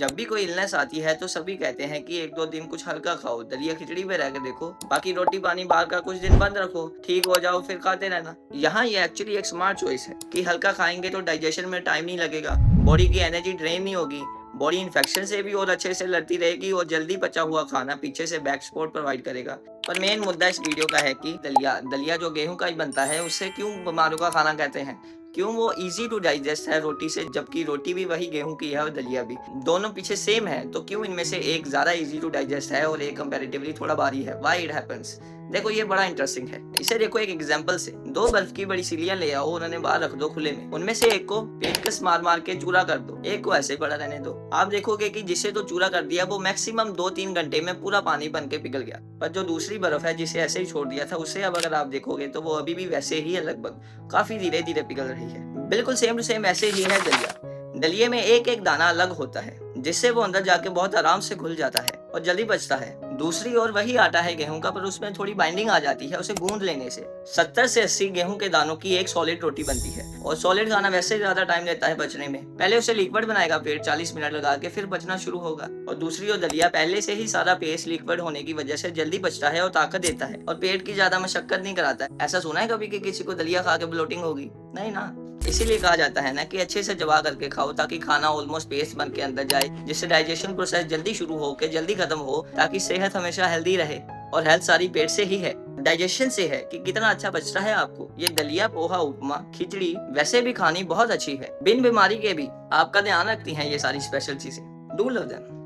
जब भी कोई इलनेस आती है तो सभी कहते हैं कि 1-2 दिन कुछ हल्का खाओ, दलिया खिचड़ी पे रह के देखो, बाकी रोटी पानी बाहर का कुछ दिन बंद रखो, ठीक हो जाओ फिर खाते रहना। यहाँ ये एक्चुअली एक स्मार्ट चॉइस है कि हल्का खाएंगे तो डाइजेशन में टाइम नहीं लगेगा, बॉडी की एनर्जी ड्रेन नहीं होगी, बॉडी इन्फेक्शन से भी और अच्छे से लड़ती रहेगी और जल्दी पचा हुआ खाना पीछे से बैक सपोर्ट प्रोवाइड करेगा। पर मेन मुद्दा इस वीडियो का है कि दलिया जो गेहूं का ही बनता है उससे क्यों बीमारों का खाना कहते हैं, क्यों वो इजी टू डाइजेस्ट है रोटी से, जबकि रोटी भी वही गेहूं की है और दलिया भी, दोनों पीछे सेम है, तो क्यों इनमें से एक ज्यादा इजी टू डाइजेस्ट है और एक कंपैरेटिवली थोड़ा भारी है, व्हाई इट हैपेंस। देखो ये बड़ा इंटरेस्टिंग है। इसे देखो एक एग्जांपल से, 2 बर्फ की बड़ी सिलियां ले आओ और उन्हें बाहर रख दो खुले में, उनमें से एक को पेचकस मार मार के चूरा कर दो, एक को ऐसे पड़ा रहने दो। आप देखोगे कि जिसे तो चूरा कर दिया वो मैक्सिमम 2-3 घंटे में पूरा पानी बन के पिघल गया, पर जो दूसरी बर्फ है जिसे ऐसे ही छोड़ दिया था उसे अब अगर आप देखोगे तो वो अभी भी वैसे ही है, लगभग काफी धीरे धीरे पिघल रही है। बिल्कुल सेम टू सेम ऐसे ही है दलिया। दलिये में एक एक दाना अलग होता है जिससे वो अंदर जाके बहुत आराम से घुल जाता है और जल्दी बचता है। दूसरी ओर वही आटा है गेहूं का, पर उसमें थोड़ी बाइंडिंग आ जाती है उसे गूंद लेने से। 70 से 80 गेहूं के दानों की एक सॉलिड रोटी बनती है और सॉलिड खाना वैसे ज्यादा टाइम लेता है बचने में। पहले उसे लिक्विड बनाएगा पेट 40 मिनट लगा के, फिर बचना शुरू होगा। और दूसरी ओर दलिया पहले से ही सारा पेस्ट लिक्विड होने की वजह से जल्दी बचता है और ताकत देता है और पेट की ज्यादा मशक्कत नहीं कराता है। ऐसा सुना है कभी कि किसी को दलिया खा के ब्लोटिंग होगी? नहीं ना। इसीलिए कहा जाता है ना कि अच्छे से चबा करके खाओ ताकि खाना ऑलमोस्ट पेस्ट बन के अंदर जाए, जिससे डाइजेशन प्रोसेस जल्दी शुरू हो के जल्दी खत्म हो, ताकि सेहत हमेशा हेल्दी रहे। और हेल्थ सारी पेट से ही है, डाइजेशन से है कि कितना अच्छा बचता है आपको। ये दलिया, पोहा, उपमा, खिचड़ी वैसे भी खानी बहुत अच्छी है, बिन बीमारी के भी आपका ध्यान रखती हैं ये सारी स्पेशल चीजें। Do love them.